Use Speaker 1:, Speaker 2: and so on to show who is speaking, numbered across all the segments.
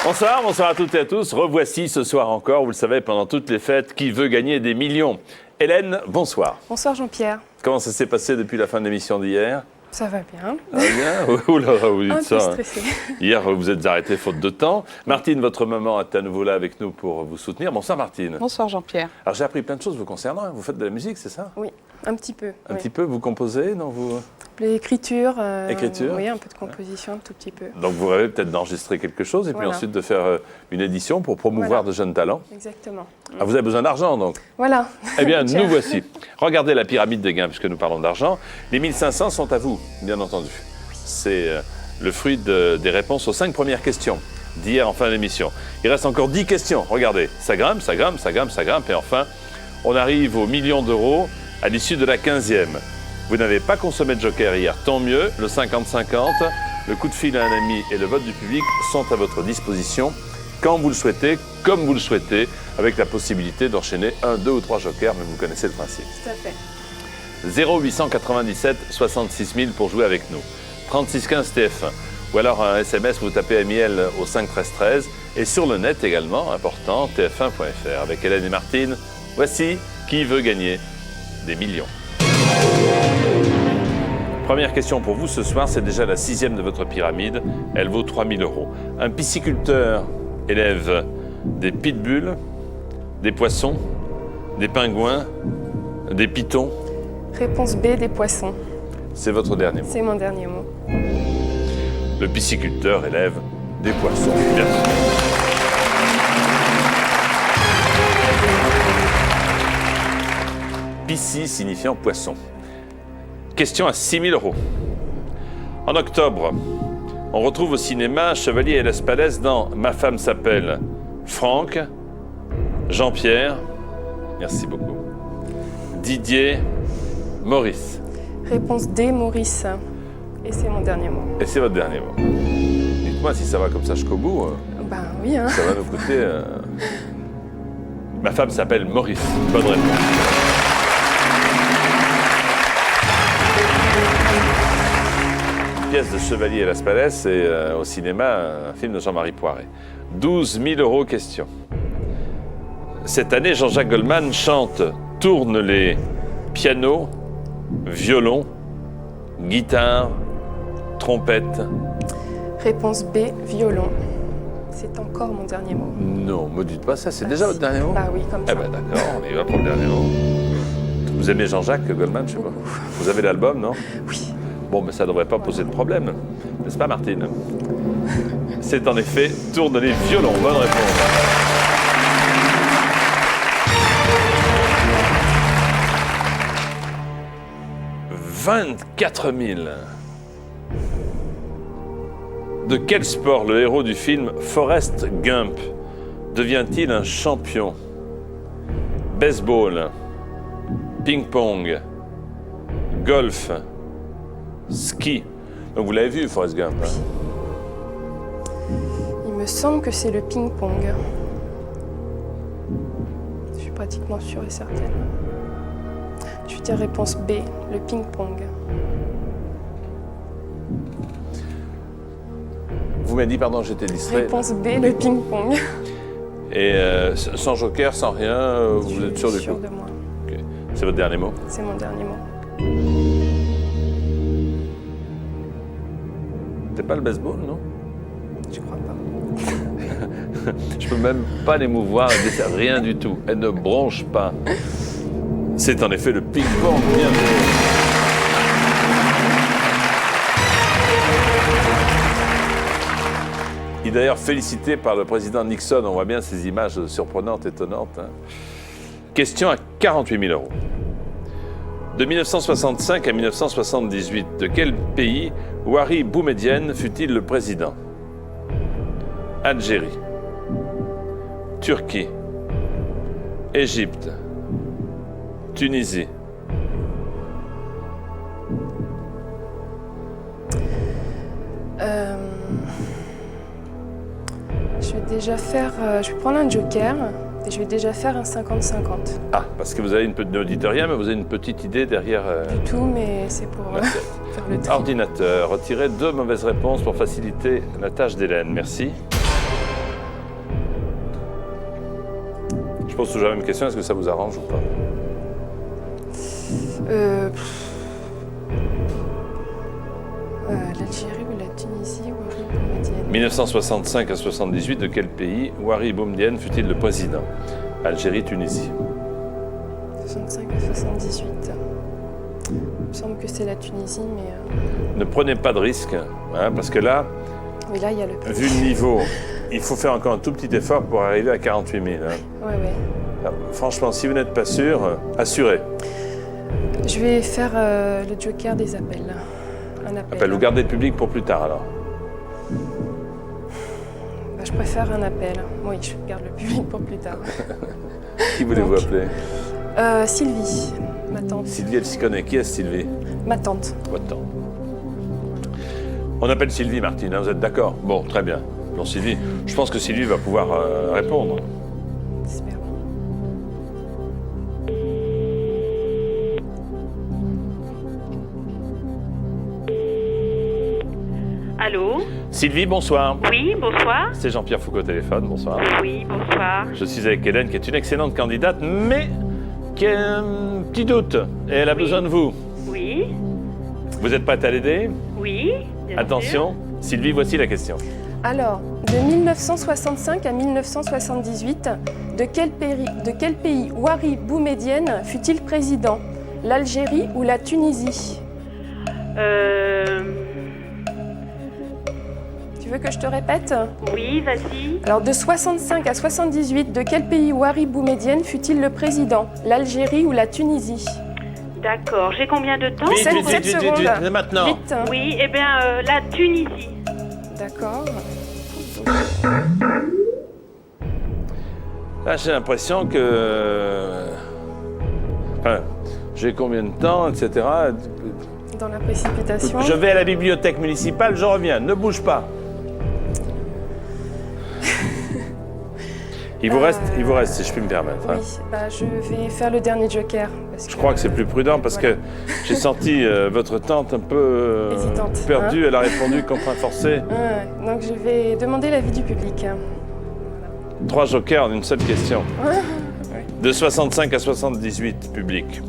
Speaker 1: Bonsoir, bonsoir à toutes et à tous. Revoici ce soir encore, vous le savez, pendant toutes les fêtes, qui veut gagner des millions. Hélène, bonsoir.
Speaker 2: Bonsoir Jean-Pierre.
Speaker 1: Comment ça s'est passé depuis la fin de l'émission d'hier?
Speaker 2: Ça va bien.
Speaker 1: Ça va bien? Oh là là, vous dites
Speaker 2: Un
Speaker 1: ça.
Speaker 2: peu stressée.
Speaker 1: Hier, vous vous êtes arrêté faute de temps. Martine, votre maman, est à nouveau là avec nous pour vous soutenir. Bonsoir Martine.
Speaker 3: Bonsoir Jean-Pierre.
Speaker 1: Alors j'ai appris plein de choses vous concernant. Vous faites de la musique, c'est ça?
Speaker 2: Oui, un petit peu.
Speaker 1: Un
Speaker 2: oui.
Speaker 1: petit peu, vous composez, non vous...
Speaker 2: L'écriture.
Speaker 1: Écriture.
Speaker 2: Oui, un peu de composition, un tout petit peu.
Speaker 1: Donc vous rêvez peut-être d'enregistrer quelque chose et puis
Speaker 2: Voilà.
Speaker 1: ensuite de faire une édition pour promouvoir
Speaker 2: Voilà.
Speaker 1: de jeunes talents.
Speaker 2: Exactement.
Speaker 1: Ah, vous avez besoin d'argent donc?
Speaker 2: Voilà.
Speaker 1: Eh bien,
Speaker 2: Tiens.
Speaker 1: nous voici. Regardez la pyramide des gains, puisque nous parlons d'argent. Les 1500 sont à vous, bien entendu. C'est le fruit des réponses aux 5 premières questions d'hier en fin d'émission. Il reste encore 10 questions. Regardez, ça grimpe, ça grimpe, ça grimpe, ça grimpe. Et enfin, on arrive aux millions d'euros à l'issue de la 15e. Vous n'avez pas consommé de joker hier, tant mieux. Le 50-50, le coup de fil à un ami et le vote du public sont à votre disposition quand vous le souhaitez, comme vous le souhaitez, avec la possibilité d'enchaîner 1, 2 ou 3 jokers, mais vous connaissez le principe.
Speaker 2: Tout à fait.
Speaker 1: 0897 66 000 pour jouer avec nous. 36 15 TF1. Ou alors un SMS, vous tapez MIL au 5 13 13. Et sur le net également, important, tf1.fr. Avec Hélène et Martine, voici qui veut gagner des millions. Première question pour vous ce soir, c'est déjà la 6e de votre pyramide. Elle vaut 3 000 euros. Un pisciculteur élève des pitbulls, des poissons, des pingouins, des pitons.
Speaker 2: Réponse B, des poissons.
Speaker 1: C'est votre dernier mot.
Speaker 2: C'est mon dernier mot.
Speaker 1: Le pisciculteur élève des poissons. Bien sûr. Pisci signifiant poisson. Question à 6 000 euros. En octobre, on retrouve au cinéma Chevalier et Lespalès dans Ma femme s'appelle Franck, Jean-Pierre, merci beaucoup, Didier, Maurice.
Speaker 2: Réponse D, Maurice. Et c'est mon dernier mot.
Speaker 1: Et c'est votre dernier mot. Dites-moi si ça va comme ça jusqu'au bout.
Speaker 2: Ben oui, hein.
Speaker 1: Ça va nous coûter... Ma femme s'appelle Maurice. Bonne réponse. Une pièce de Chevalier et Lespalès et au cinéma, un film de Jean-Marie Poiret. 12 000 euros question. Cette année, Jean-Jacques Goldman chante « Tourne les pianos, violons, guitare, trompette ».
Speaker 2: Réponse B, violon. C'est encore mon dernier mot.
Speaker 1: Non, me dites pas ça, c'est déjà votre dernier mot?
Speaker 2: Bah oui, comme
Speaker 1: Eh
Speaker 2: ça.
Speaker 1: ben d'accord, on y va pour le dernier mot. Vous aimez Jean-Jacques Goldman, je sais pas. Vous avez l'album, non?
Speaker 2: Oui.
Speaker 1: Bon, mais ça ne devrait pas poser de problème, n'est-ce pas Martine? C'est en effet Tourne les violons. Bonne réponse. « 24 000. De quel sport le héros du film Forrest Gump devient-il un champion? Baseball, ping-pong, golf, ski. Donc vous l'avez vu, Forrest Gump. Hein?
Speaker 2: Il me semble que c'est le ping-pong. Je suis pratiquement sûre et certaine. Je vais dire réponse B, le ping-pong.
Speaker 1: Vous m'avez dit, pardon, j'étais distrait.
Speaker 2: Réponse B, le ping-pong.
Speaker 1: Et sans joker, sans rien, vous êtes sûr du coup?
Speaker 2: de moi.
Speaker 1: Ok. C'est votre dernier mot?
Speaker 2: C'est mon dernier mot.
Speaker 1: C'est pas le baseball, non?
Speaker 2: Je crois pas.
Speaker 1: Je peux même pas l'émouvoir, elle dit rien du tout. Elle ne bronche pas. C'est en effet le ping-pong. Bien joué. Il est d'ailleurs félicité par le président Nixon. On voit bien ces images surprenantes, étonnantes. Hein. Question à 48 000 euros. De 1965 à 1978, de quel pays Houari Boumedienne fut-il le président? Algérie, Turquie, Égypte, Tunisie.
Speaker 2: Je vais déjà faire. Je vais prendre un joker et je vais déjà faire un 50-50.
Speaker 1: Ah, parce que vous avez une petite auditorium, mais vous avez une petite idée derrière.
Speaker 2: Du tout, mais c'est pour faire le tri.
Speaker 1: Ordinateur, retirez 2 mauvaises réponses pour faciliter la tâche d'Hélène. Merci. Je pose toujours la même question, est-ce que ça vous arrange ou pas?
Speaker 2: L'Algérie ou la Tunisie, Wari Boumedienne.
Speaker 1: 1965 à 78, de quel pays Wari Boumedienne fut-il le président? Algérie, Tunisie.
Speaker 2: 65 à 78. Il me semble que c'est la Tunisie, mais...
Speaker 1: Ne prenez pas de risques, hein, parce que là,
Speaker 2: Mais là, il y a le prix.
Speaker 1: vu le niveau, il faut faire encore un tout petit effort pour arriver à 48 000. Hein.
Speaker 2: Ouais.
Speaker 1: Alors, franchement, si vous n'êtes pas sûr, assurez.
Speaker 2: Je vais faire le joker des appels. Un appel.
Speaker 1: Appel, vous gardez le public pour plus tard alors.
Speaker 2: Bah, je préfère un appel. Oui, je garde le public pour plus tard.
Speaker 1: Qui voulez-vous
Speaker 2: Donc,
Speaker 1: appeler?
Speaker 2: Sylvie, ma tante.
Speaker 1: Sylvie, elle s'y connaît. Qui est Sylvie?
Speaker 2: Ma tante.
Speaker 1: Votre tante. On appelle Sylvie, Martine, hein, vous êtes d'accord? Bon, très bien. Bon, Sylvie, je pense que Sylvie va pouvoir répondre.
Speaker 2: Espérons.
Speaker 3: Allô?
Speaker 1: Sylvie, bonsoir.
Speaker 3: Oui, bonsoir.
Speaker 1: C'est Jean-Pierre Foucault au téléphone, bonsoir.
Speaker 3: Oui, bonsoir.
Speaker 1: Je suis avec Hélène, qui est une excellente candidate, mais qui a un petit doute. Et elle a besoin de vous.
Speaker 3: Oui,
Speaker 1: Vous êtes prête à l'aider?
Speaker 3: oui. bien
Speaker 1: Attention, Sylvie, voici la question.
Speaker 2: Alors, de 1965 à 1978, de quel pays Wari Boumedienne fut-il président? L'Algérie ou la Tunisie?
Speaker 3: sûr.
Speaker 2: Tu veux que je te répète?
Speaker 3: Oui, vas-y.
Speaker 2: Alors, de 65 à 78, de quel pays Wari Boumedienne fut-il le président? L'Algérie ou la Tunisie?
Speaker 3: D'accord. J'ai combien de temps?
Speaker 1: Vite,
Speaker 2: Sept-
Speaker 1: vite,
Speaker 2: sept
Speaker 1: vite, vite,
Speaker 2: secondes.
Speaker 1: vite, maintenant.
Speaker 2: Vite.
Speaker 3: Oui, eh bien, la Tunisie.
Speaker 2: D'accord.
Speaker 1: Là, j'ai l'impression que... Enfin, j'ai combien de temps, etc.
Speaker 2: Dans la précipitation.
Speaker 1: Je vais à la bibliothèque municipale, je reviens. Ne bouge pas. Il vous reste, si je puis me permettre. hein.
Speaker 2: Oui, bah, je vais faire le dernier joker. Parce
Speaker 1: Je crois que c'est plus prudent parce
Speaker 2: Voilà.
Speaker 1: que j'ai senti votre tante un peu
Speaker 2: Hésitante,
Speaker 1: perdue. Elle a répondu contraint forcé.
Speaker 2: Ouais, donc je vais demander l'avis du public.
Speaker 1: 3 jokers en une seule question. De 65 à 78, public.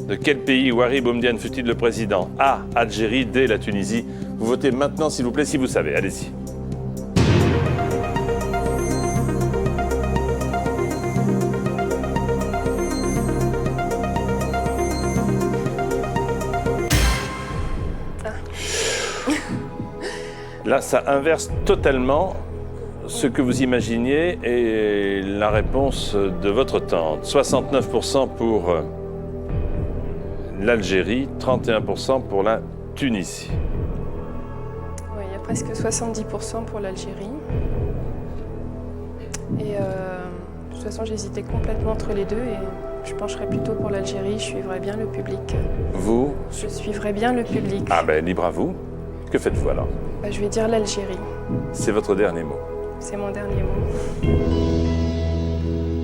Speaker 1: De quel pays Wari Boumedienne fut-il le président? A. Algérie. D. La Tunisie. Vous votez maintenant, s'il vous plaît, si vous savez. Allez-y. Là, ça inverse totalement ce que vous imaginiez et la réponse de votre tante. 69% pour l'Algérie, 31% pour la Tunisie.
Speaker 2: Oui, il y a presque 70% pour l'Algérie. Et de toute façon, j'hésitais complètement entre les deux et je pencherais plutôt pour l'Algérie. Je suivrais bien le public.
Speaker 1: Vous?
Speaker 2: Je suivrais bien le public.
Speaker 1: Ah ben, libre à vous. Que faites-vous alors?
Speaker 2: Bah, je vais dire l'Algérie.
Speaker 1: C'est votre dernier mot.
Speaker 2: C'est mon dernier mot.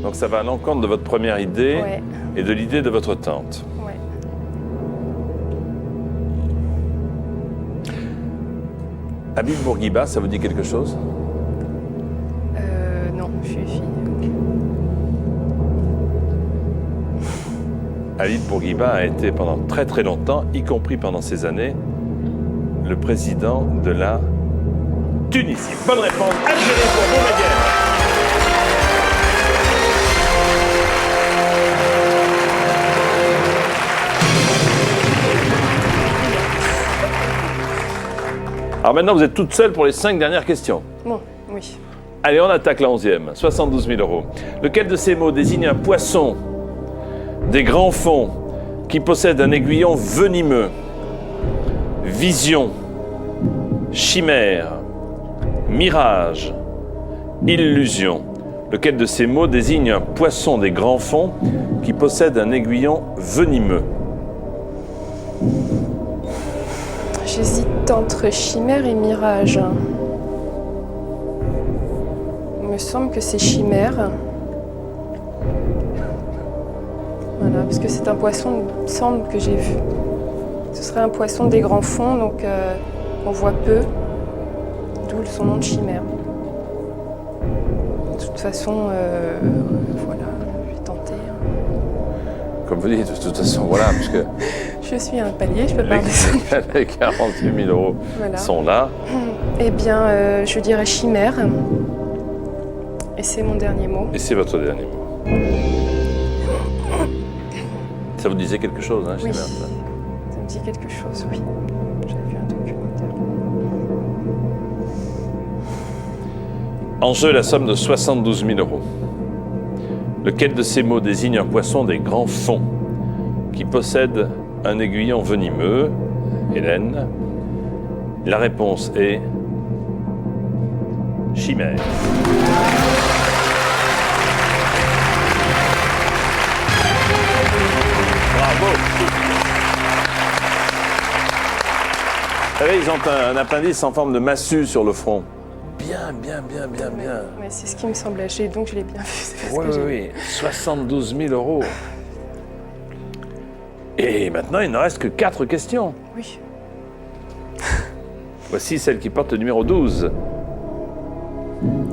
Speaker 1: Donc ça va à l'encontre de votre première idée
Speaker 2: Ouais,
Speaker 1: et de l'idée de votre tante.
Speaker 2: ouais.
Speaker 1: Habib Bourguiba, ça vous dit quelque chose?
Speaker 2: Non, je suis fille.
Speaker 1: Habib Bourguiba a été pendant très très longtemps, y compris pendant ces années, le président de la Tunisie. Bonne réponse, Algérie pour Boumedienne. Alors maintenant, vous êtes toute seule pour les 5 dernières questions.
Speaker 2: Bon, oui.
Speaker 1: Allez, on attaque la 11e. 72 000 €. Lequel de ces mots désigne un poisson des grands fonds qui possède un aiguillon venimeux? Vision, chimère, mirage, illusion. Lequel de ces mots désigne un poisson des grands fonds qui possède un aiguillon venimeux?
Speaker 2: J'hésite entre chimère et mirage. Il me semble que c'est chimère. Voilà, parce que c'est un poisson, il me semble que j'ai vu. Ce serait un poisson des grands fonds, donc on voit peu, d'où son nom de chimère. De toute façon, voilà, je vais
Speaker 1: comme vous dites, de toute façon, voilà, parce que
Speaker 2: Je suis à un palier, je peux pas redescendre.
Speaker 1: les 48 000 euros
Speaker 2: Voilà.
Speaker 1: sont là.
Speaker 2: Eh bien, je dirais chimère. Et c'est mon dernier mot.
Speaker 1: Et c'est votre dernier mot. Ça vous disait quelque chose, hein,
Speaker 2: Oui.
Speaker 1: Chimère, ça
Speaker 2: Ça me dit quelque chose, oui. J'avais vu un documentaire.
Speaker 1: En jeu, la somme de 72 000 euros. Lequel de ces mots désigne un poisson des grands fonds qui possède un aiguillon venimeux? Hélène. La réponse est chimère. Bravo. Vous savez, ils ont un appendice en forme de massue sur le front. Bien.
Speaker 2: Ouais, c'est ce qui me semblait. Donc je l'ai bien vu. C'est parce
Speaker 1: Oui,
Speaker 2: que
Speaker 1: oui, oui. 72 000 euros. Et maintenant, il ne reste que 4 questions.
Speaker 2: Oui.
Speaker 1: Voici celle qui porte le numéro 12.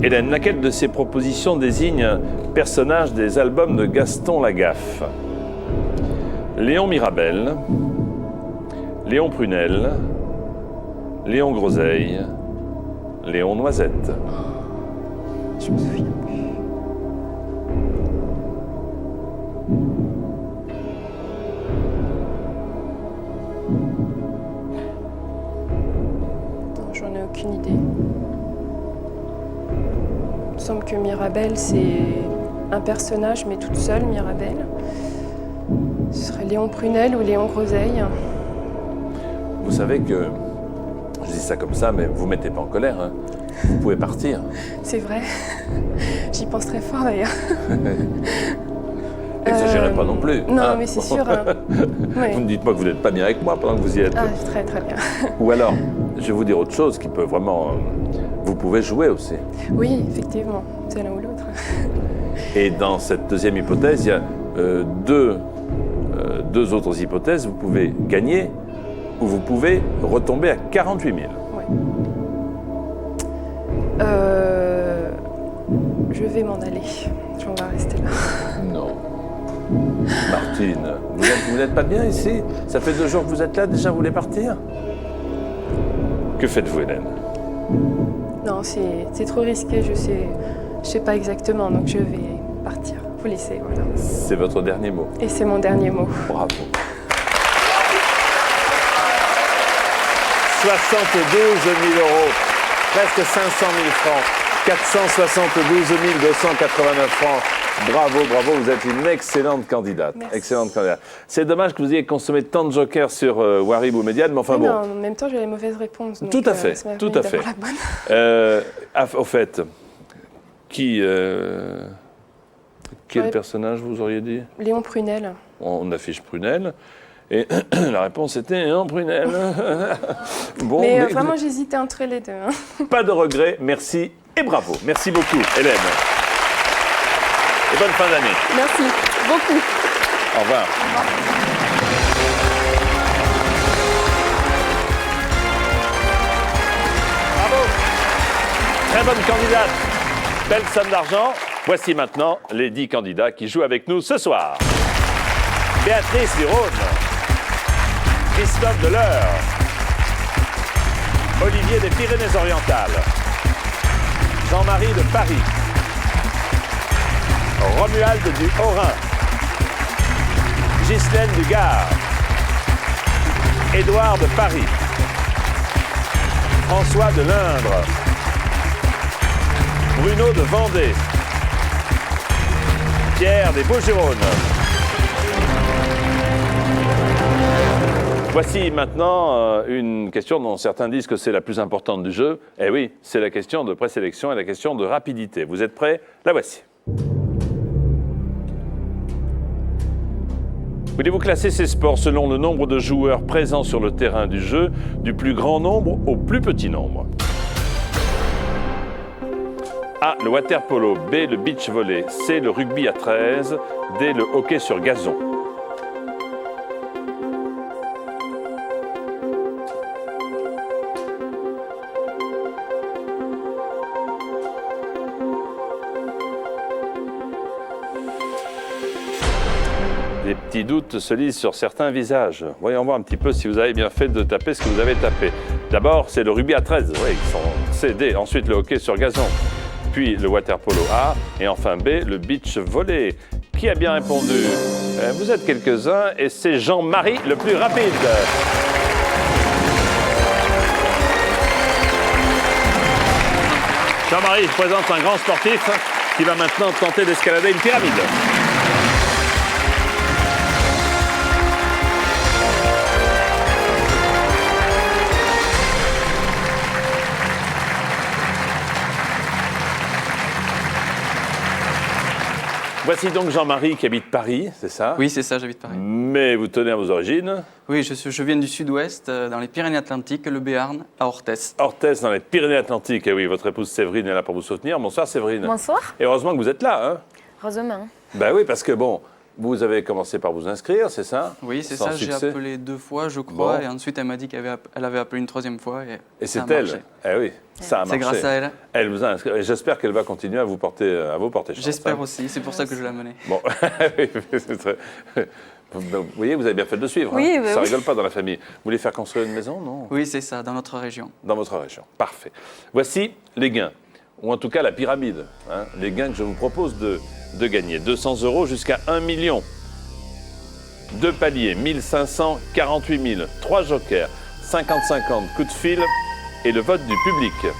Speaker 1: Hélène, laquelle de ces propositions désigne un personnage des albums de Gaston Lagaffe? Léon Mirabel, Léon Prunel, Léon Groseille, Léon Noisette.
Speaker 2: Je me souviens plus. Non, j'en ai aucune idée. Il me semble que Mirabel, c'est un personnage, mais toute seule, Mirabel. Ce serait Léon Prunel ou Léon Groseille.
Speaker 1: Vous savez que, je dis ça comme ça, mais vous ne mettez pas en colère, hein. Vous pouvez partir.
Speaker 2: C'est vrai. J'y pense très fort d'ailleurs.
Speaker 1: N'exagérez pas non plus.
Speaker 2: Non,
Speaker 1: hein.
Speaker 2: mais c'est sûr. Hein. Ouais.
Speaker 1: Vous ne dites pas que vous n'êtes pas bien avec moi pendant que vous y êtes.
Speaker 2: Ah, très très bien.
Speaker 1: Ou alors, je vais vous dire autre chose qui peut vraiment... vous pouvez jouer aussi.
Speaker 2: Oui, effectivement. C'est l'un ou l'autre.
Speaker 1: Et dans cette deuxième hypothèse, il y a deux autres hypothèses. Vous pouvez gagner ou vous pouvez retomber à 48 000.
Speaker 2: Ouais. Je vais m'en aller. On va rester là.
Speaker 1: Non. Martine, vous n'êtes pas bien ici? Ça fait 2 jours que vous êtes là, déjà vous voulez partir? Que faites-vous, Hélène?
Speaker 2: Non, c'est trop risqué, je sais pas exactement, donc je vais partir. Vous laisser, voilà.
Speaker 1: C'est votre dernier mot.
Speaker 2: Et c'est mon dernier mot.
Speaker 1: Bravo. 72 000 euros, presque 500 000 francs, 472 289 francs. Bravo, bravo, vous êtes une excellente candidate.
Speaker 2: Merci.
Speaker 1: Excellente candidate. C'est dommage que vous ayez consommé tant de jokers sur Warib ou Médiane, mais enfin
Speaker 2: Mais
Speaker 1: bon.
Speaker 2: non, en même temps, j'ai les mauvaises réponses. Donc,
Speaker 1: Tout à fait,
Speaker 2: ça m'a
Speaker 1: tout
Speaker 2: permis
Speaker 1: à fait.
Speaker 2: d'avoir la bonne.
Speaker 1: Au fait, quel
Speaker 2: Ouais.
Speaker 1: personnage vous auriez dit?
Speaker 2: Léon Prunel.
Speaker 1: On affiche Prunel. Et la réponse était non, Prunel. Bon,
Speaker 2: Mais
Speaker 1: mais
Speaker 2: vraiment, j'hésitais entre les deux. Hein.
Speaker 1: pas de regret, merci et bravo. Merci beaucoup, Hélène. Et bonne fin d'année.
Speaker 2: Merci beaucoup.
Speaker 1: Au revoir. Bravo. Très bonne candidate. Belle somme d'argent. Voici maintenant les 10 candidats qui jouent avec nous ce soir. Béatrice Virone, Christophe Deleur, Olivier des Pyrénées-Orientales, Jean-Marie de Paris, Romuald du Haut-Rhin, Ghislaine du Gard, Édouard de Paris, François de l'Indre, Bruno de Vendée, Pierre des Bouches-du-Rhône. Voici maintenant une question dont certains disent que c'est la plus importante du jeu. Eh oui, c'est la question de présélection et la question de rapidité. Vous êtes prêts? La voici. Voulez-vous classer ces sports selon le nombre de joueurs présents sur le terrain du jeu, du plus grand nombre au plus petit nombre? A, le water-polo. B, le beach volley. C, le rugby à 13. D, le hockey sur gazon. Des petits doutes se lisent sur certains visages. Voyons voir un petit peu si vous avez bien fait de taper ce que vous avez tapé. D'abord, c'est le rugby à 13, oui, ils sont C, D. Ensuite, le hockey sur gazon. Puis le waterpolo A. Et enfin B, le beach volley. Qui a bien répondu? Vous êtes quelques-uns et c'est Jean-Marie le plus rapide. Jean-Marie, je présente un grand sportif qui va maintenant tenter d'escalader une pyramide. Voici donc Jean-Marie qui habite Paris, c'est ça?
Speaker 4: Oui, c'est ça, j'habite Paris.
Speaker 1: Mais vous tenez à vos origines?
Speaker 4: Oui, je viens du sud-ouest, dans les Pyrénées-Atlantiques, le Béarn, à Orthès.
Speaker 1: Orthès, dans les Pyrénées-Atlantiques. Et oui, votre épouse Séverine est là pour vous soutenir. Bonsoir Séverine.
Speaker 5: Bonsoir.
Speaker 1: Et heureusement que vous êtes là. Hein?
Speaker 5: Heureusement.
Speaker 1: Ben oui, parce que bon, vous avez commencé par vous inscrire, c'est ça?
Speaker 4: Oui, c'est
Speaker 1: Sans
Speaker 4: ça, j'ai
Speaker 1: succès.
Speaker 4: appelé 2 fois, je crois,
Speaker 1: Bon.
Speaker 4: et ensuite elle m'a dit qu'elle avait appelé une 3e fois.
Speaker 1: Et
Speaker 4: ça
Speaker 1: c'est
Speaker 4: a
Speaker 1: elle.
Speaker 4: marché.
Speaker 1: Eh oui, ça a marché.
Speaker 4: C'est grâce à elle.
Speaker 1: Elle vous a inscrit. Et j'espère qu'elle va continuer à vous porter chance.
Speaker 4: J'espère
Speaker 1: hein.
Speaker 4: aussi, c'est pour ça que je l'ai amenée.
Speaker 1: Bon, c'est très... Vous voyez, vous avez bien fait de le suivre.
Speaker 5: Oui,
Speaker 1: hein.
Speaker 5: bah
Speaker 1: Ça
Speaker 5: oui.
Speaker 1: rigole pas dans la famille. Vous voulez faire construire une maison, non?
Speaker 4: Oui, c'est ça, dans notre région.
Speaker 1: Dans votre région. Parfait. Voici les gains, ou en tout cas la pyramide. Hein, les gains que je vous propose de gagner. 200 € jusqu'à 1 million. 2 paliers, 1500, 48 000. 3 jokers, 50-50, coup de fil et le vote du public.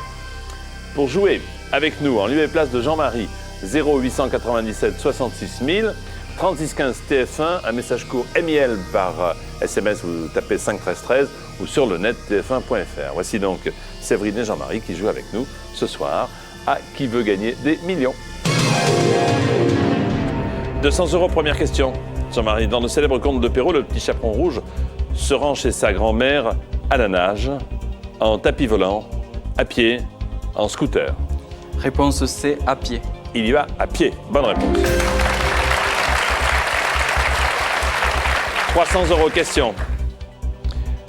Speaker 1: Pour jouer avec nous, en lieu et place de Jean-Marie, 0897 66 000, 3615 TF1, un message court MIL par SMS, vous tapez 5 13 13 ou sur le net tf1.fr. Voici donc Séverine et Jean-Marie qui jouent avec nous ce soir à Qui veut gagner des millions. 200 €, première question. Jean-Marie, dans le célèbre conte de Perrault, le petit chaperon rouge se rend chez sa grand-mère à la nage, en tapis volant, à pied, en scooter.
Speaker 4: Réponse C, à pied.
Speaker 1: Il y va à pied. Bonne réponse. 300 € question.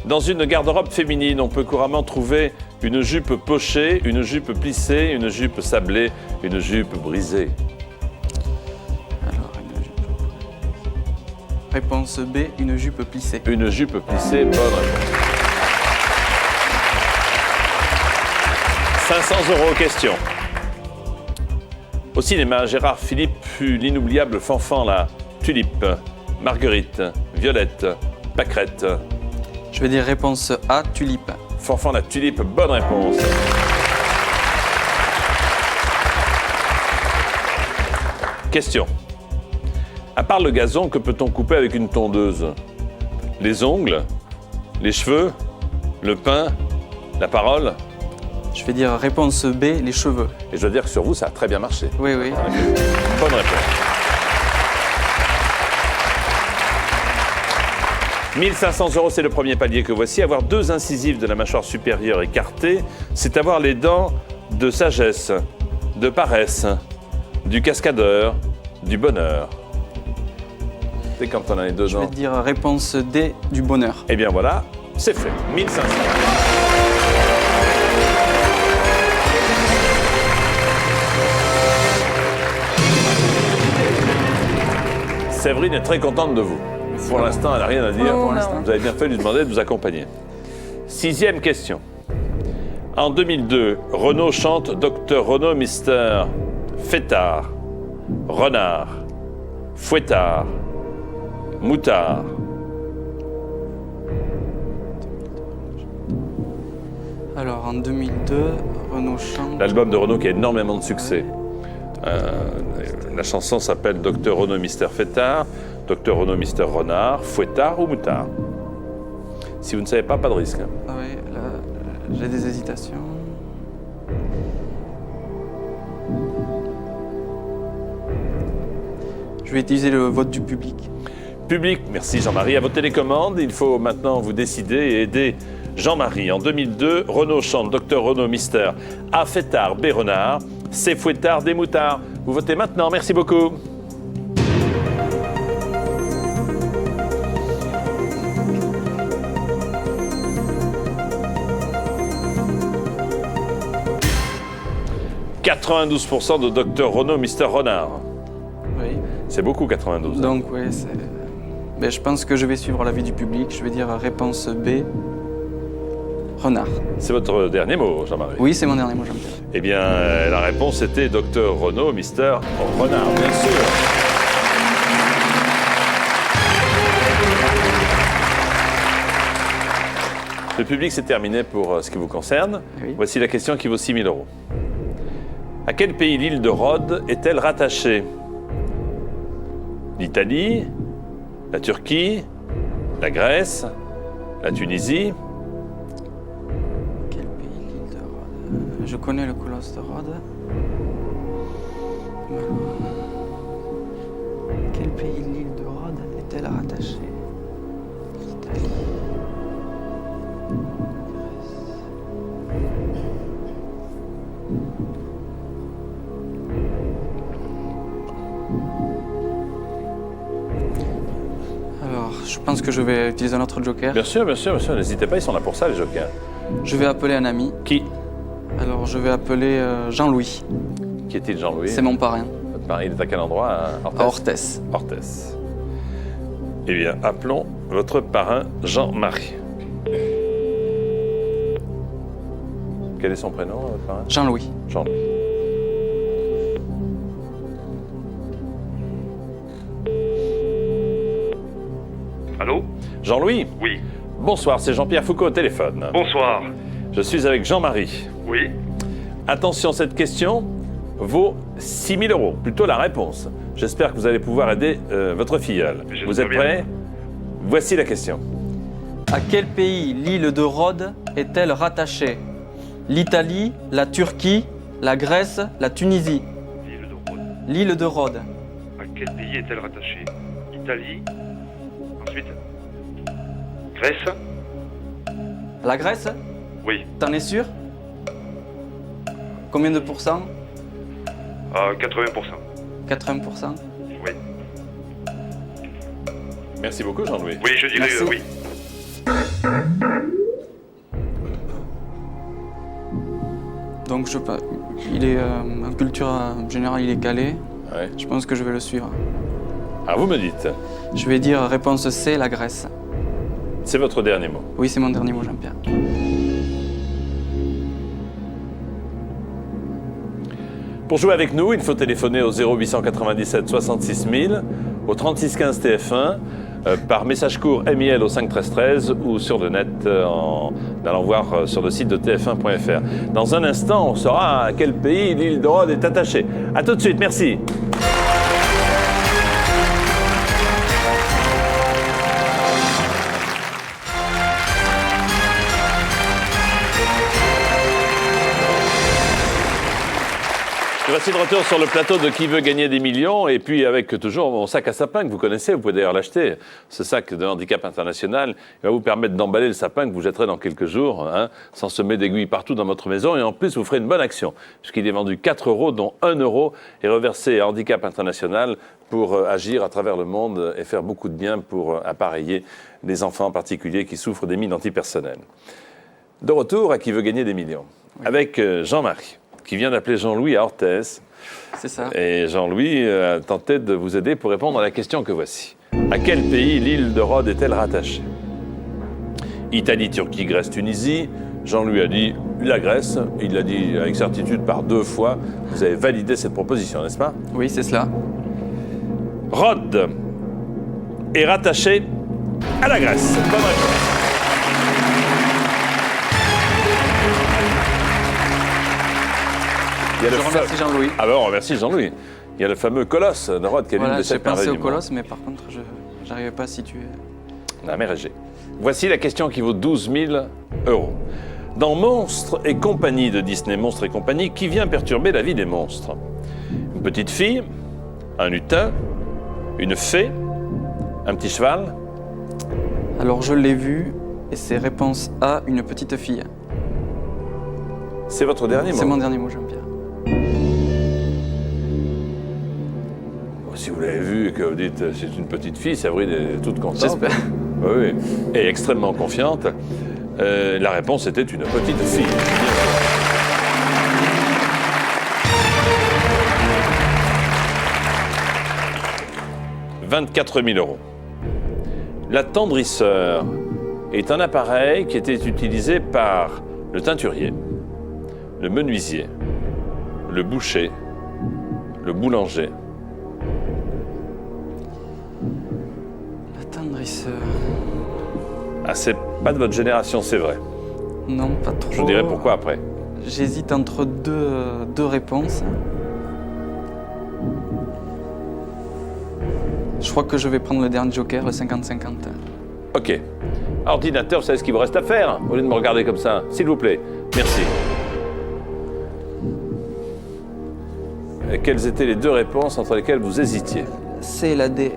Speaker 1: Dans une garde-robe féminine, on peut couramment trouver une jupe pochée, une jupe plissée, une jupe sablée, une jupe brisée.
Speaker 4: Alors, une jupe. Réponse B, une jupe plissée.
Speaker 1: Une jupe plissée, bonne réponse. 500 € question. Au cinéma, Gérard Philippe fut l'inoubliable Fanfan la Tulipe, Marguerite, Violette, Pâquerette.
Speaker 4: Je vais dire réponse A, tulipe.
Speaker 1: Fanfan la Tulipe, bonne réponse. Question. À part le gazon, que peut-on couper avec une tondeuse? Les ongles? Les cheveux? Le pain? La parole?
Speaker 4: Je vais dire réponse B, les cheveux.
Speaker 1: Et je dois dire que sur vous, ça a très bien marché.
Speaker 4: Oui, oui.
Speaker 1: Bonne réponse. 1500 €, c'est le premier palier que voici. Avoir 2 incisives de la mâchoire supérieure écartées, c'est avoir les dents de sagesse, de paresse, du cascadeur, du bonheur. C'est quand on a les 2
Speaker 4: Je vais
Speaker 1: dents.
Speaker 4: dire réponse D, du bonheur.
Speaker 1: Eh bien voilà, c'est fait. 1500. Séverine est très contente de vous. Pour l'instant, elle n'a rien à dire.
Speaker 5: Oh,
Speaker 1: Pour
Speaker 5: non.
Speaker 1: l'instant, vous avez bien fait de lui demander de vous accompagner. 6e question. En 2002, Renaud chante Dr Renaud Mister Fêtard, Renard, Fouettard, Moutard.
Speaker 4: Alors, en 2002, Renaud chante...
Speaker 1: L'album de Renaud qui a énormément de succès. La chanson s'appelle Dr Renaud Mister Fêtard, Dr Renaud Mister Renard, Fouettard ou Moutard. Si vous ne savez pas, pas de risque.
Speaker 4: Ah oui, là, j'ai des hésitations. Je vais utiliser le vote du public.
Speaker 1: Public, merci Jean-Marie. À votre télécommande, il faut maintenant vous décider et aider Jean-Marie. En 2002, Renaud chante Dr Renaud Mister A Fêtard, B Renard, C Fouettard, D Moutard. Vous votez maintenant, merci beaucoup. « 92% de Dr Renaud Mister Renard.
Speaker 4: Oui.
Speaker 1: C'est beaucoup, 92.
Speaker 4: Donc, oui, c'est... Ben, je pense que je vais suivre l'avis du public. Je vais dire réponse B, renard.
Speaker 1: C'est votre dernier mot, Jean-Marie?
Speaker 4: Oui, c'est mon dernier mot, Jean-Pierre.
Speaker 1: Eh bien, la réponse était Dr Renaud, Mister Renard, bien sûr. Le public, c'est terminé pour ce qui vous concerne.
Speaker 4: Oui.
Speaker 1: Voici la question qui vaut 6 000 €. À quel pays l'île de Rhodes est-elle rattachée? L'Italie, la Turquie, la Grèce, la Tunisie?
Speaker 4: Quel pays l'île de Rhodes? Je connais le colosse de Rhodes. Quel pays l'île de Rhodes est-elle rattachée? L'Italie. Alors, je pense que je vais utiliser un autre joker.
Speaker 1: Bien sûr, n'hésitez pas, ils sont là pour ça, les jokers.
Speaker 4: Je vais appeler un ami.
Speaker 1: Qui?
Speaker 4: Alors, je vais appeler Jean-Louis.
Speaker 1: Qui est-il, Jean-Louis?
Speaker 4: C'est mon parrain.
Speaker 1: Votre mari, il est à quel endroit? À Orthès?
Speaker 4: À Orthès.
Speaker 1: Orthès. Eh bien, appelons votre parrain Jean-Marie. Quel est son prénom, votre parrain?
Speaker 4: Jean-Louis.
Speaker 1: Jean-Louis.
Speaker 5: Allô?
Speaker 1: Jean-Louis?
Speaker 5: Oui.
Speaker 1: Bonsoir, c'est Jean-Pierre Foucault au téléphone.
Speaker 5: Bonsoir.
Speaker 1: Je suis avec Jean-Marie.
Speaker 5: Oui.
Speaker 1: Attention, cette question vaut 6 000 €, plutôt la réponse. J'espère que vous allez pouvoir aider votre filleule.
Speaker 5: J'espère
Speaker 1: Vous êtes
Speaker 5: bien.
Speaker 1: prêts? Voici la question.
Speaker 4: À quel pays l'île de Rhodes est-elle rattachée? L'Italie, la Turquie, la Grèce, la Tunisie.
Speaker 5: L'île de Rhodes.
Speaker 4: L'île de Rhodes.
Speaker 5: À quel pays est-elle rattachée? Italie. Ensuite. Grèce.
Speaker 4: La Grèce?
Speaker 5: Oui.
Speaker 4: T'en es sûr? Combien de pourcents?
Speaker 5: 80%.
Speaker 4: 80%.
Speaker 5: Oui.
Speaker 1: Merci beaucoup, Jean-Louis.
Speaker 5: Oui, je dirais
Speaker 4: Merci.
Speaker 5: oui.
Speaker 4: Donc il est en culture générale, il est calé.
Speaker 1: Ouais.
Speaker 4: Je pense que je vais le suivre.
Speaker 1: Ah, vous me dites.
Speaker 4: Je vais dire réponse C, la Grèce.
Speaker 1: C'est votre dernier mot.
Speaker 4: Oui, c'est mon dernier mot, Jean-Pierre.
Speaker 1: Pour jouer avec nous, il faut téléphoner au 0897 66 000, au 36 15 TF1, par message court MIL au 5 13 13 ou sur le net en allant voir sur le site de tf1.fr. Dans un instant, on saura à quel pays l'île de Rhodes est attachée. A tout de suite, merci. Voici de retour sur le plateau de Qui veut gagner des millions, et puis avec toujours mon sac à sapin que vous connaissez, vous pouvez d'ailleurs l'acheter. Ce sac de Handicap International il va vous permettre d'emballer le sapin que vous jetterez dans quelques jours, sans semer d'aiguilles partout dans votre maison, et en plus vous ferez une bonne action, puisqu'il est vendu 4 €, dont 1 € est reversé à Handicap International pour agir à travers le monde et faire beaucoup de bien pour appareiller les enfants en particulier qui souffrent des mines antipersonnelles. De retour à Qui veut gagner des millions, avec Jean-Marie, qui vient d'appeler Jean-Louis à Orthès.
Speaker 4: C'est ça.
Speaker 1: Et Jean-Louis a tenté de vous aider pour répondre à la question que voici. À quel pays l'île de Rhodes est-elle rattachée? Italie, Turquie, Grèce, Tunisie. Jean-Louis a dit la Grèce. Il l'a dit avec certitude par 2 fois. Vous avez validé cette proposition, n'est-ce pas?
Speaker 4: Oui, c'est cela.
Speaker 1: Rhodes est rattaché à la Grèce. Bonne réponse. Il y a
Speaker 4: Je
Speaker 1: le
Speaker 4: remercie Jean-Louis.
Speaker 1: Ah ben on remercie Jean-Louis. Il y a le fameux colosse de Rhodes qui est l'une
Speaker 4: Voilà,
Speaker 1: de
Speaker 4: j'ai
Speaker 1: ces
Speaker 4: pensé
Speaker 1: merveilles
Speaker 4: au
Speaker 1: du monde.
Speaker 4: colosse, mais par contre, je n'arrivais pas à situer.
Speaker 1: La mer Égée. Voici la question qui vaut 12 000 €. Dans Monstres et compagnie de Disney, Monstres et compagnie, qui vient perturber la vie des monstres? Une petite fille, un lutin, une fée, un petit cheval?
Speaker 4: Alors, je l'ai vu, et c'est réponse A, une petite fille.
Speaker 1: C'est votre dernier mot?
Speaker 4: C'est mon dernier mot, Jean-Pierre.
Speaker 1: Si vous l'avez vu et que vous dites c'est une petite fille, Séverine est toute contente.
Speaker 4: J'espère.
Speaker 1: Oui, et extrêmement confiante. La réponse était une petite fille. 24 000 €. L'attendrisseur est un appareil qui était utilisé par le teinturier, le menuisier, le boucher, le boulanger.
Speaker 4: L'attendrisseur.
Speaker 1: Ah, c'est pas de votre génération, c'est vrai.
Speaker 4: Non, pas trop.
Speaker 1: Je vous dirai pourquoi après.
Speaker 4: J'hésite entre deux réponses. Je crois que je vais prendre le dernier joker, le 50-50.
Speaker 1: Ok. Ordinateur, vous savez ce qu'il vous reste à faire, au lieu de me regarder comme ça. S'il vous plaît. Merci. Quelles étaient les deux réponses entre lesquelles vous hésitiez?
Speaker 4: C, la D.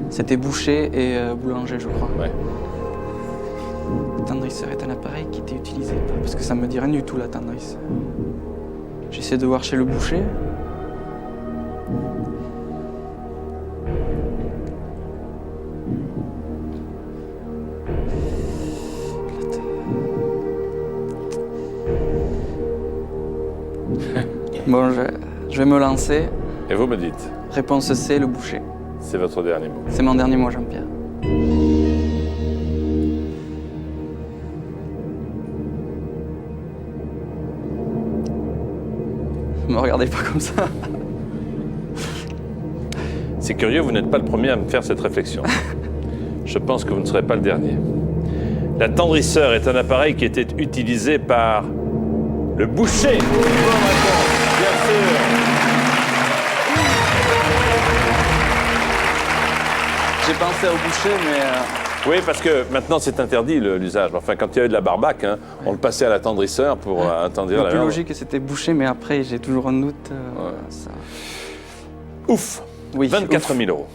Speaker 4: C'était boucher et boulanger, je crois.
Speaker 1: Ouais.
Speaker 4: L'attendrisseur est un appareil qui était utilisé parce que ça me dit rien du tout, l'attendrisseur. J'essaie de voir chez le boucher. Bon, je vais me lancer.
Speaker 1: Et vous me dites,
Speaker 4: Réponse C, le boucher.
Speaker 1: c'est votre dernier mot.
Speaker 4: C'est mon dernier mot, Jean-Pierre. Ne me regardez pas comme ça.
Speaker 1: C'est curieux, vous n'êtes pas le premier à me faire cette réflexion. Je pense que vous ne serez pas le dernier. L'attendrisseur est un appareil qui était utilisé par le boucher. Bonne réponse, bien sûr.
Speaker 4: J'ai pensé au boucher, mais
Speaker 1: Oui, parce que maintenant c'est interdit l'usage. Enfin, quand il y avait de la barbaque, hein, on le passait à l'attendrisseur pour attendrir
Speaker 4: le
Speaker 1: la
Speaker 4: plus
Speaker 1: viande.
Speaker 4: logique c'était boucher, mais après j'ai toujours un doute. Ça.
Speaker 1: Ouf.
Speaker 4: Oui,
Speaker 1: 24 000 euros.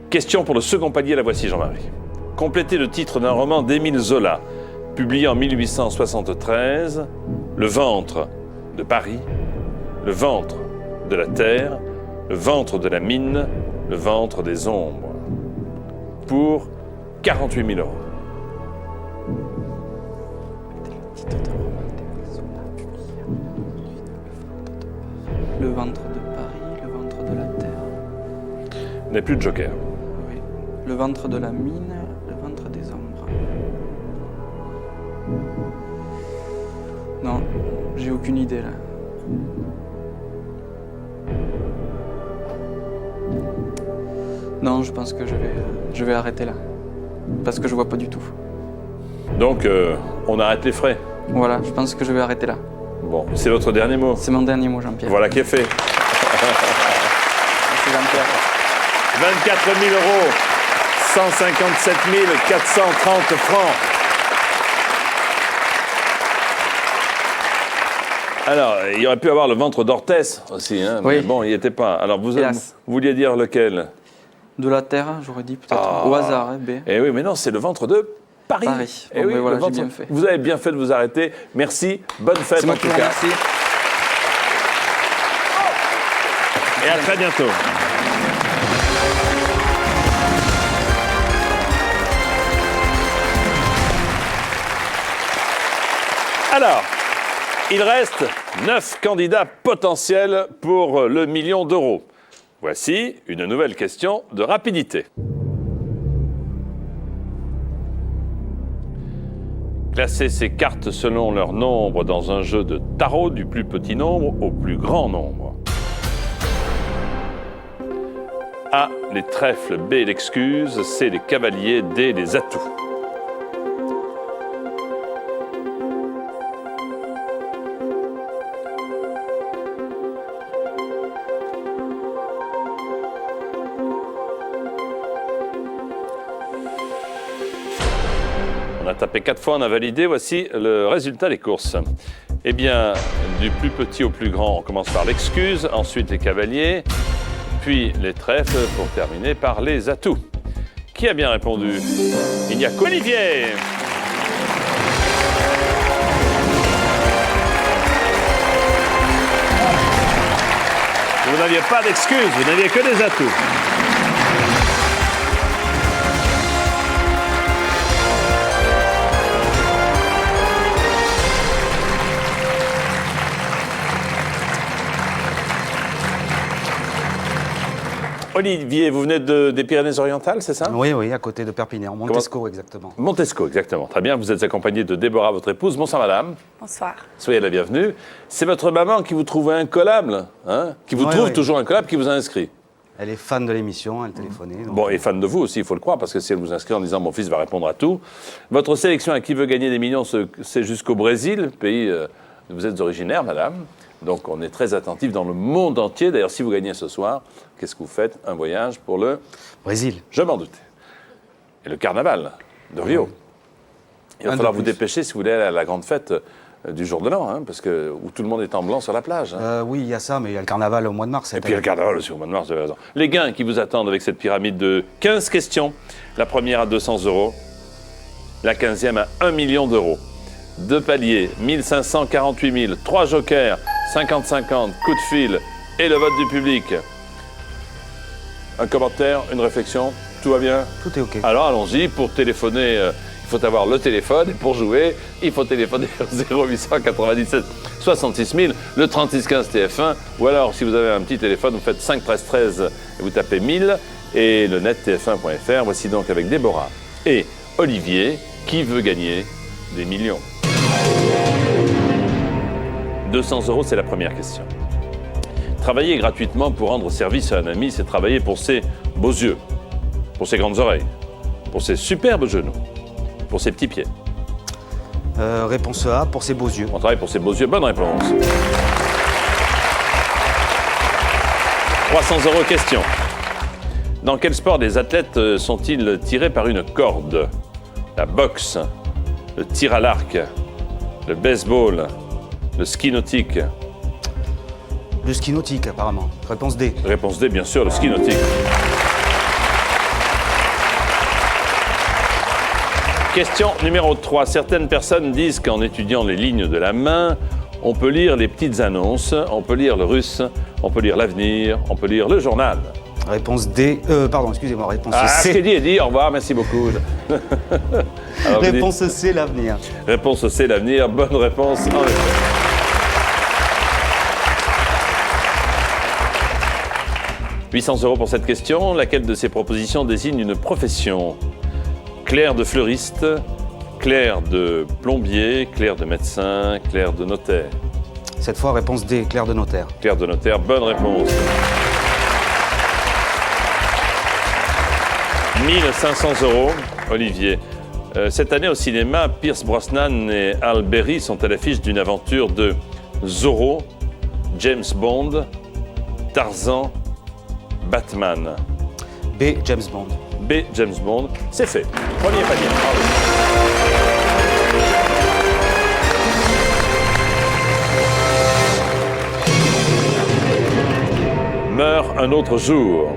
Speaker 1: Question pour le second palier, la voici Jean-Marie. Complétez le titre d'un roman d'Émile Zola, publié en 1873, Le ventre de Paris, Le ventre de la terre, Le ventre de la mine, Le ventre des ombres, pour 48 000 euros.
Speaker 4: Le ventre de Paris, le ventre de la terre.
Speaker 1: Vous n'avez plus de joker.
Speaker 4: Oui. Le ventre de la mine, le ventre des ombres. Non, j'ai aucune idée là. Non, je pense que je vais arrêter là. Parce que je vois pas du tout. Donc,
Speaker 1: On arrête les frais.
Speaker 4: voilà, je pense que je vais arrêter là.
Speaker 1: Bon, c'est votre dernier mot.
Speaker 4: C'est mon dernier mot, Jean-Pierre.
Speaker 1: Voilà qui est fait.
Speaker 4: Merci, Jean-Pierre.
Speaker 1: 24 000 euros, 157 430 francs. Alors, il aurait pu avoir le ventre d'Orthès aussi, hein, mais
Speaker 4: Oui.
Speaker 1: bon, il n'y était pas. Alors, vous
Speaker 4: Hélas.
Speaker 1: vouliez dire lequel?
Speaker 4: De la terre, j'aurais dit peut-être.
Speaker 1: Ah.
Speaker 4: Au hasard, hein, B.
Speaker 1: Eh oui, mais non, c'est le ventre de Paris.
Speaker 4: Paris.
Speaker 1: Eh
Speaker 4: Bon,
Speaker 1: oui,
Speaker 4: ben voilà,
Speaker 1: le ventre-
Speaker 4: j'ai bien fait.
Speaker 1: Vous avez bien fait de vous arrêter. Merci, bonne fête
Speaker 4: C'est moi
Speaker 1: en
Speaker 4: qui
Speaker 1: tout
Speaker 4: vous
Speaker 1: cas.
Speaker 4: remercie.
Speaker 1: Et à très bientôt. Alors, il reste 9 candidats potentiels pour le million d'euros. Voici une nouvelle question de rapidité. Classez ces cartes selon leur nombre dans un jeu de tarot du plus petit nombre au plus grand nombre. A, les trèfles, B, l'excuse, C, les cavaliers, D, les atouts. On a tapé 4 fois, on a validé. Voici le résultat des courses. Eh bien, du plus petit au plus grand, on commence par l'excuse, ensuite les cavaliers, puis les trèfles, pour terminer par les atouts. Qui a bien répondu? Il n'y a qu'Olivier. Vous n'aviez pas d'excuses, vous n'aviez que des atouts. Olivier, vous venez des Pyrénées-Orientales, c'est ça?
Speaker 6: Oui, oui, à côté de Perpignan, Montesco exactement.
Speaker 1: Montesco, exactement. Très bien, vous êtes accompagné de Déborah, votre épouse. Bonsoir madame.
Speaker 2: Bonsoir.
Speaker 1: Soyez la bienvenue. C'est votre maman qui vous trouve incollable, hein? Qui vous trouve toujours incollable, qui vous a inscrit.
Speaker 6: Elle est fan de l'émission, elle téléphonait. Donc...
Speaker 1: Bon, et fan de vous aussi, il faut le croire, parce que si elle vous inscrit en disant « mon fils va répondre à tout », votre sélection à qui veut gagner des millions, c'est jusqu'au Brésil, pays où vous êtes originaire, madame. Donc on est très attentif dans le monde entier. D'ailleurs, si vous gagnez ce soir, qu'est-ce que vous faites? Un voyage pour le
Speaker 6: Brésil.
Speaker 1: Je m'en doutais. Et le carnaval de Rio. Il va falloir vous dépêcher si vous voulez aller à la grande fête du jour de l'an, hein, parce que où tout le monde est en blanc sur la plage. Hein.
Speaker 6: Oui, il y a ça, mais il y a le carnaval au mois de mars.
Speaker 1: Et puis il y a le carnaval aussi au mois de mars, vous avez raison. Les gains qui vous attendent avec cette pyramide de 15 questions. La première à 200 €, la 15e à 1 million d'euros. 2 paliers, 1548 000, 3 jokers, 50-50, coup de fil et le vote du public. Un commentaire, une réflexion, tout va bien?
Speaker 6: Tout est OK.
Speaker 1: Alors allons-y, pour téléphoner, il faut avoir le téléphone, et pour jouer, il faut téléphoner au 0897 66 000, le 3615 TF1, ou alors si vous avez un petit téléphone, vous faites 5 13 13 et vous tapez 1000, et le net tf1.fr. Voici donc avec Déborah et Olivier, qui veut gagner des millions. 200 €, c'est la première question. Travailler gratuitement pour rendre service à un ami, c'est travailler pour ses beaux yeux, pour ses grandes oreilles, pour ses superbes genoux, pour ses petits pieds.
Speaker 6: Réponse A, pour ses beaux yeux.
Speaker 1: On travaille pour ses beaux yeux. Bonne réponse. 300 € question. Dans quel sport les athlètes sont-ils tirés par une corde? La boxe, le tir à l'arc, le baseball, le ski nautique.
Speaker 6: Le ski nautique, apparemment. Réponse D.
Speaker 1: Réponse D, bien sûr, le ski nautique. Question numéro 3. Certaines personnes disent qu'en étudiant les lignes de la main, on peut lire les petites annonces, on peut lire le russe, on peut lire l'avenir, on peut lire le journal.
Speaker 6: Réponse D. Pardon, excusez-moi, réponse
Speaker 1: Ce qui
Speaker 6: C.
Speaker 1: est dit est dit, au revoir, merci beaucoup. Alors, vous
Speaker 6: Réponse C, l'avenir.
Speaker 1: Réponse C, l'avenir. Bonne réponse, en effet. « 800 € pour cette question. Laquelle de ces propositions désigne une profession? Clerc de fleuriste, clerc de plombier, clerc de médecin, clerc de notaire.
Speaker 6: Cette fois, réponse D, clerc de notaire.
Speaker 1: Clerc de notaire, bonne réponse. 1500 €, Olivier. Cette année au cinéma, Pierce Brosnan et Halle Berry sont à l'affiche d'une aventure de Zorro, James Bond, Tarzan, Batman.
Speaker 6: B, James Bond.
Speaker 1: B, James Bond. C'est fait. Premier panier. Bravo. Meurt un autre jour.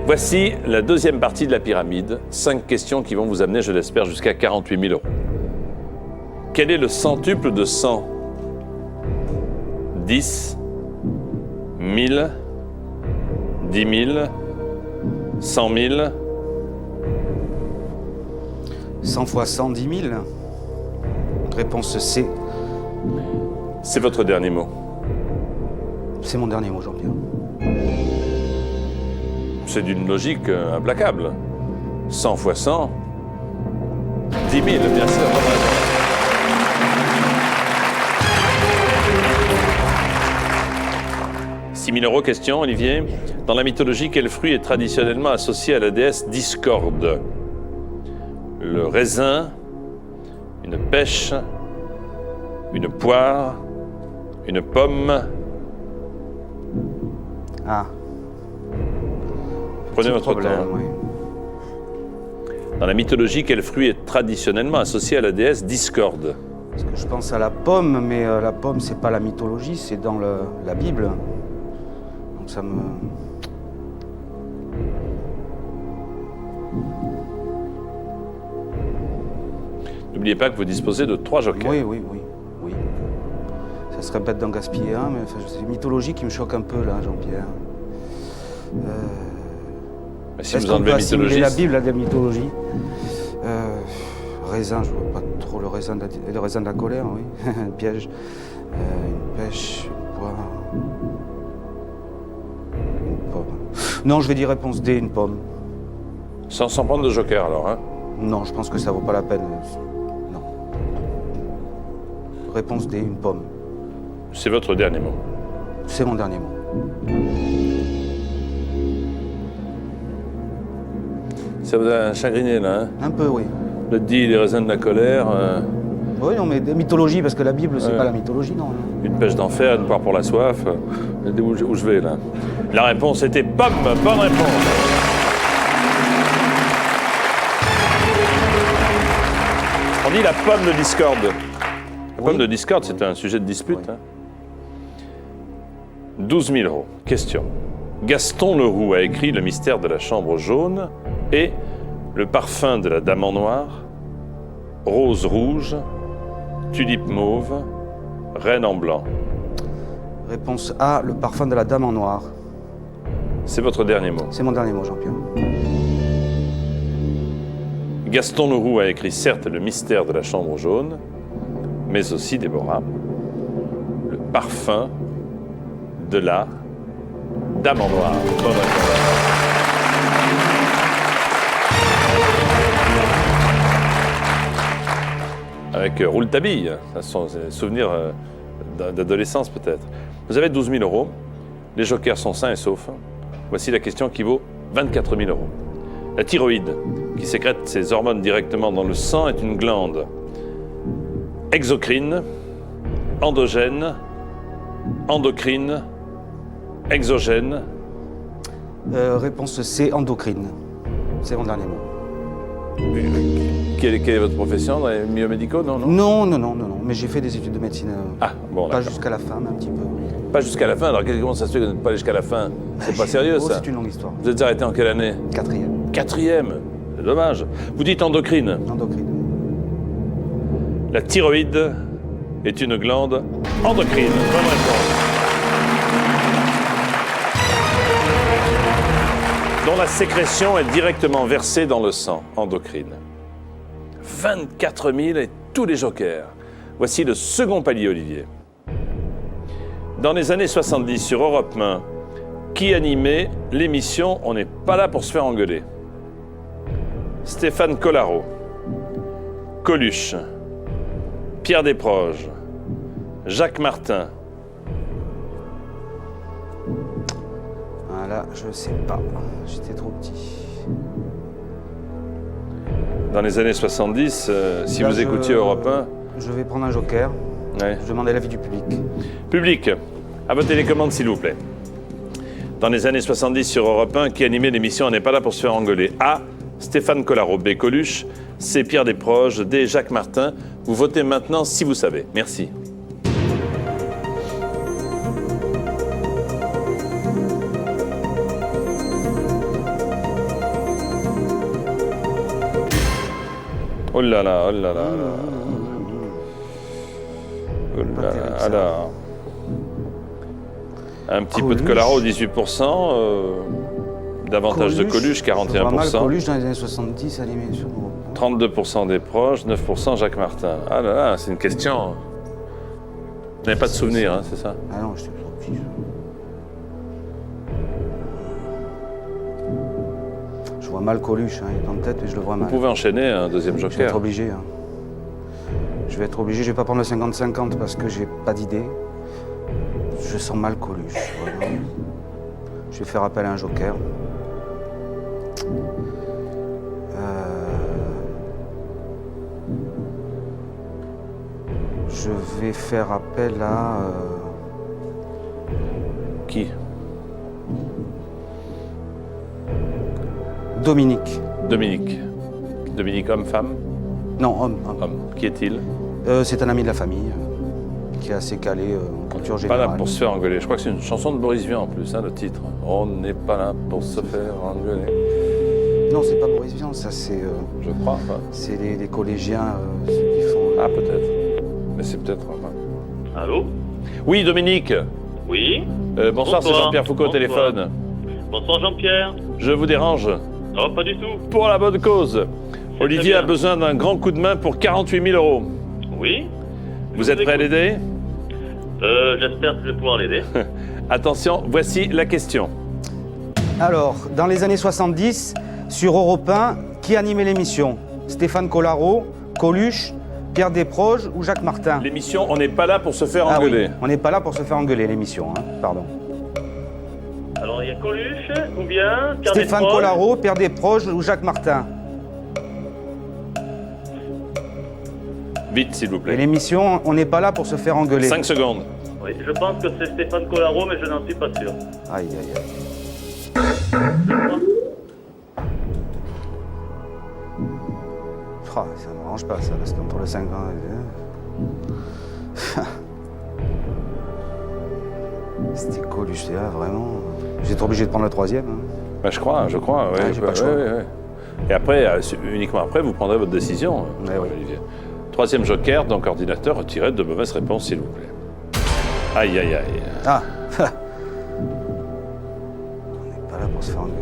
Speaker 1: Voici la deuxième partie de la pyramide. 5 questions qui vont vous amener, je l'espère, jusqu'à 48 000 €. Quel est le centuple de 100? 10, 1000, 10 000, 100 000.
Speaker 6: 100 fois 100, 10 000. Réponse C.
Speaker 1: C'est votre dernier mot.
Speaker 6: C'est mon dernier mot, Jean-Pierre.
Speaker 1: C'est d'une logique implacable. 100 fois 100, 10 000, bien sûr. 6 000 €, question, Olivier. Dans la mythologie, quel fruit est traditionnellement associé à la déesse Discorde? Le raisin, une pêche, une poire, une pomme.
Speaker 6: Ah.
Speaker 1: Prenez
Speaker 6: Petit
Speaker 1: votre
Speaker 6: problème,
Speaker 1: temps.
Speaker 6: oui.
Speaker 1: Dans la mythologie, quel fruit est traditionnellement associé à la déesse Discorde?
Speaker 6: Parce que je pense à la pomme, mais la pomme, c'est pas la mythologie, c'est dans la Bible. Donc ça me...
Speaker 1: N'oubliez pas que vous disposez de 3 jokers.
Speaker 6: Oui. Ça serait bête d'en gaspiller un, mais enfin, c'est la mythologie qui me choque un peu, là, Jean-Pierre.
Speaker 1: Mais si
Speaker 6: Est-ce
Speaker 1: vous
Speaker 6: qu'on
Speaker 1: enlevez
Speaker 6: peut assimiler
Speaker 1: mythologie,
Speaker 6: la Bible à de la mythologie? Raisin, je vois pas trop le raisin de la colère, oui. Un piège. Une pêche, une poire. Une pomme. Non, je vais dire réponse D, une pomme.
Speaker 1: Sans prendre de joker alors, hein.
Speaker 6: Non, je pense que ça vaut pas la peine. Non. Réponse D, une pomme.
Speaker 1: C'est votre dernier mot.
Speaker 6: C'est mon dernier mot.
Speaker 1: Ça vous a chagriné là, hein.
Speaker 6: Un peu, oui.
Speaker 1: Le dit, les raisins de la colère,
Speaker 6: Oui, non, mais des mythologies, parce que la Bible, c'est
Speaker 1: Ouais.
Speaker 6: pas la mythologie, non.
Speaker 1: une pêche d'enfer, une poire pour la soif. Où je vais là? La réponse était pomme. Bonne réponse. On dit la pomme de discorde. La pomme de discorde, c'est un sujet de dispute.
Speaker 6: Oui.
Speaker 1: Hein. 12 000 euros. Question. Gaston Leroux a écrit Le mystère de la chambre jaune et Le parfum de la dame en noir, Rose rouge, Tulipe mauve, Reine en blanc.
Speaker 6: Réponse A, le parfum de la dame en noir.
Speaker 1: C'est votre dernier mot.
Speaker 6: C'est mon dernier mot, Jean-Pierre.
Speaker 1: Gaston Leroux a écrit certes Le mystère de la chambre jaune, mais aussi, Déborah, Le parfum de la dame en noir. Bonne réponse. Avec Rouletabille, ça sont des souvenirs d'adolescence peut-être. Vous avez 12 000 euros, les jokers sont sains et saufs. Voici la question qui vaut 24 000 euros. La thyroïde, qui sécrète ses hormones directement dans le sang, est une glande exocrine, endogène, endocrine, exogène.
Speaker 6: Réponse C, endocrine. C'est mon dernier mot.
Speaker 1: Quelle est votre profession dans les milieux médicaux? Non.
Speaker 6: Non, mais j'ai fait des études de médecine.
Speaker 1: Ah, bon,
Speaker 6: Pas
Speaker 1: d'accord.
Speaker 6: jusqu'à la fin, mais un petit peu.
Speaker 1: Pas jusqu'à la fin. Alors comment ça se fait que vous n'êtes pas allé jusqu'à la fin? C'est pas sérieux
Speaker 6: Oh,
Speaker 1: ça.
Speaker 6: c'est une longue histoire.
Speaker 1: Vous êtes arrêté en quelle année?
Speaker 6: 4e.
Speaker 1: 4e. C'est dommage. Vous dites endocrine.
Speaker 6: Endocrine.
Speaker 1: La thyroïde est une glande endocrine. Bonne réponse. Dont la sécrétion est directement versée dans le sang, endocrine. 24 000 et tous les jokers. Voici le second palier, Olivier. Dans les années 70, sur Europe 1, qui animait l'émission On n'est pas là pour se faire engueuler? Stéphane Collaro, Coluche, Pierre Desproges, Jacques Martin.
Speaker 6: Voilà, je sais pas. J'étais trop petit.
Speaker 1: Dans les années 70, si
Speaker 6: Là,
Speaker 1: vous écoutiez Europe 1,
Speaker 6: Je vais prendre un joker.
Speaker 1: ouais.
Speaker 6: Je demandais l'avis du public.
Speaker 1: Public, à votre télécommande s'il vous plaît. Dans les années 70 sur Europe 1, qui animait l'émission On n'est pas là pour se faire engueuler? A. Stéphane Collaro, B. Coluche, C. Pierre Desproges, D. Jacques Martin. Vous votez maintenant si vous savez. Merci. Oh là là, oh là là. Oh là là, alors. Un petit peu de Collaro, 18%. Davantage de Coluche,
Speaker 6: Je vois mal
Speaker 1: 41%.
Speaker 6: Coluche dans les années 70, animé sur Europe
Speaker 1: 32% des proches, 9% Jacques Martin. Ah là là, c'est une question. Vous n'avez pas de souvenir, hein, c'est ça?
Speaker 6: un. Ah non, j'étais trop petit. Je vois mal Coluche, hein, il est en tête, mais je le vois
Speaker 1: Vous
Speaker 6: mal.
Speaker 1: pouvez enchaîner un deuxième
Speaker 6: Je vais être
Speaker 1: joker.
Speaker 6: obligé. Hein. Je vais être obligé, je vais pas prendre le 50-50 parce que j'ai pas d'idée. Je sens mal Coluche. Voilà. Je vais faire appel à un joker. Je vais faire appel à...
Speaker 1: Qui?
Speaker 6: Dominique.
Speaker 1: Dominique. Dominique, homme-femme?
Speaker 6: Non, homme.
Speaker 1: Homme. Qui est-il?
Speaker 6: C'est un ami de la famille qui est assez calé en culture
Speaker 1: Pas
Speaker 6: générale.
Speaker 1: là pour se faire engueuler. Je crois que c'est une chanson de Boris Vian en plus, hein, le titre. On n'est pas là pour se faire engueuler.
Speaker 6: Non, c'est pas Boris Vian, ça c'est
Speaker 1: Je crois. Enfin.
Speaker 6: c'est les collégiens ceux qui font...
Speaker 1: Ah, peut-être. Mais c'est peut-être. Enfin.
Speaker 7: Allô?
Speaker 1: Oui, Dominique.
Speaker 7: Oui?
Speaker 1: Bonsoir, c'est
Speaker 7: Bonsoir.
Speaker 1: Jean-Pierre Foucault au
Speaker 7: Bonsoir.
Speaker 1: téléphone.
Speaker 7: Bonsoir Jean-Pierre.
Speaker 1: Je vous dérange
Speaker 7: Oh, pas du tout.
Speaker 1: pour la bonne cause. Olivier
Speaker 7: très
Speaker 1: a
Speaker 7: bien.
Speaker 1: besoin d'un grand coup de main pour 48 000 euros.
Speaker 7: Oui?
Speaker 1: Vous êtes prêt à l'aider?
Speaker 7: J'espère que je vais pouvoir l'aider.
Speaker 1: Attention, voici la question.
Speaker 6: Alors, dans les années 70, sur Europe 1, qui animait l'émission? Stéphane Collaro, Coluche, Pierre Desproges ou Jacques Martin?
Speaker 1: L'émission, on n'est pas là pour se faire
Speaker 6: Ah oui,
Speaker 1: engueuler.
Speaker 6: on n'est pas là pour se faire engueuler, l'émission, hein, pardon.
Speaker 7: Alors, il y a Coluche ou bien Pierre
Speaker 6: Stéphane
Speaker 7: Desproges.
Speaker 6: Collaro, Pierre Desproges ou Jacques Martin?
Speaker 1: Vite, s'il vous
Speaker 6: Et
Speaker 1: plaît.
Speaker 6: l'émission, on n'est pas là pour se faire engueuler.
Speaker 1: 5 secondes.
Speaker 7: Oui, je pense que c'est Stéphane Collaro, mais je n'en suis pas sûr.
Speaker 6: Aïe, aïe, aïe. Oh, ça ne m'arrange pas, ça, parce qu'entre le 5 ans et... C'était Coluche, c'est là, vraiment... J'étais obligé de prendre le troisième. Hein.
Speaker 1: Ben, je crois, oui.
Speaker 6: Ouais, j'ai pas le choix.
Speaker 1: Ouais. Et après, uniquement après, vous prendrez votre décision.
Speaker 6: Ouais, oui.
Speaker 1: Olivier. Troisième joker, donc ordinateur, retirez de mauvaises réponses, s'il vous plaît. Aïe, aïe, aïe.
Speaker 6: Ah. On n'est pas là pour se faire engueuler.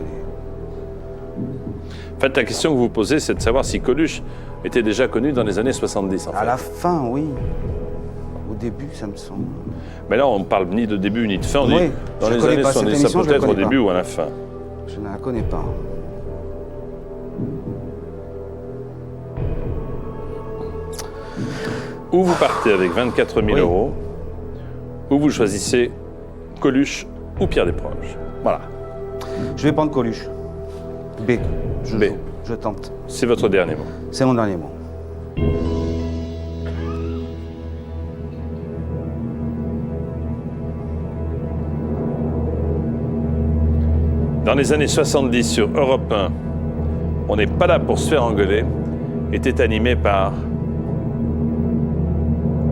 Speaker 1: En fait, la question que vous posez, c'est de savoir si Coluche était déjà connu dans les années 70, en fait.
Speaker 6: À la fin, oui. Au début, ça me semble...
Speaker 1: Mais là, on ne parle ni de début ni de fin. On dit
Speaker 6: Oui,
Speaker 1: dans
Speaker 6: je
Speaker 1: les
Speaker 6: connais
Speaker 1: années
Speaker 6: pas cette
Speaker 1: 70, ça
Speaker 6: émission, je
Speaker 1: peut
Speaker 6: la
Speaker 1: être au
Speaker 6: connais
Speaker 1: début
Speaker 6: pas.
Speaker 1: ou à la fin.
Speaker 6: Je ne la connais pas.
Speaker 1: Ou vous partez avec 24 000
Speaker 6: Oui.
Speaker 1: euros, ou vous choisissez Coluche ou Pierre Desproges. Voilà,
Speaker 6: Je vais prendre Coluche. B. Je
Speaker 1: B.
Speaker 6: joue. Je tente.
Speaker 1: c'est votre dernier mot.
Speaker 6: C'est mon dernier mot.
Speaker 1: Dans les années 70 sur Europe 1, On n'est pas là pour se faire engueuler, était animé par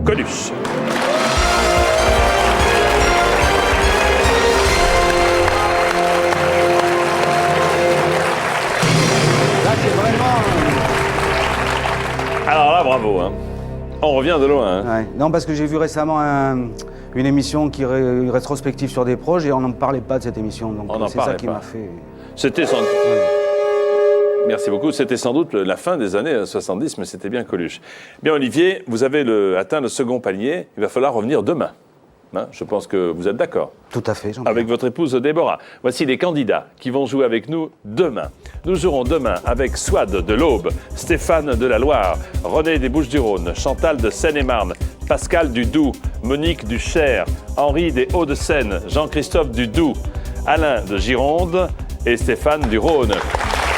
Speaker 1: Coluche.
Speaker 6: Là, c'est vraiment...
Speaker 1: Alors là, bravo. Hein. On revient de loin. Hein.
Speaker 6: Ouais. Non, parce que j'ai vu récemment une émission qui rétrospective sur des proches et on n'en parlait pas de cette émission. Donc
Speaker 1: On n'en
Speaker 6: c'est ça
Speaker 1: parlait
Speaker 6: qui
Speaker 1: pas.
Speaker 6: m'a fait...
Speaker 1: C'était sans...
Speaker 6: Ouais.
Speaker 1: Merci beaucoup. C'était sans doute la fin des années 70, mais c'était bien Coluche. Bien, Olivier, vous avez atteint le second palier. Il va falloir revenir demain. Hein, je pense que vous êtes d'accord.
Speaker 6: Tout à fait, Jean-Pierre.
Speaker 1: Avec votre épouse Déborah. Voici les candidats qui vont jouer avec nous demain. Nous jouerons demain avec Swad de l'Aube, Stéphane de la Loire, René des Bouches-du-Rhône, Chantal de Seine-et-Marne, Pascal du Doubs, Monique du Cher, Henri des Hauts-de-Seine, Jean-Christophe du Doubs, Alain de Gironde et Stéphane du Rhône.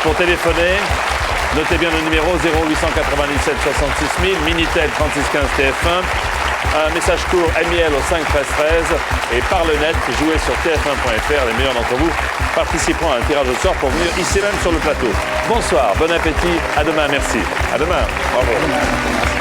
Speaker 1: Pour téléphoner, notez bien le numéro 0897 66 000, Minitel 3615 TF1. Un message court MIL au 5 13 13 et par le net, jouez sur tf1.fr. Les meilleurs d'entre vous participeront à un tirage au sort pour venir ici même sur le plateau. Bonsoir, bon appétit, à demain, merci. À demain, bravo.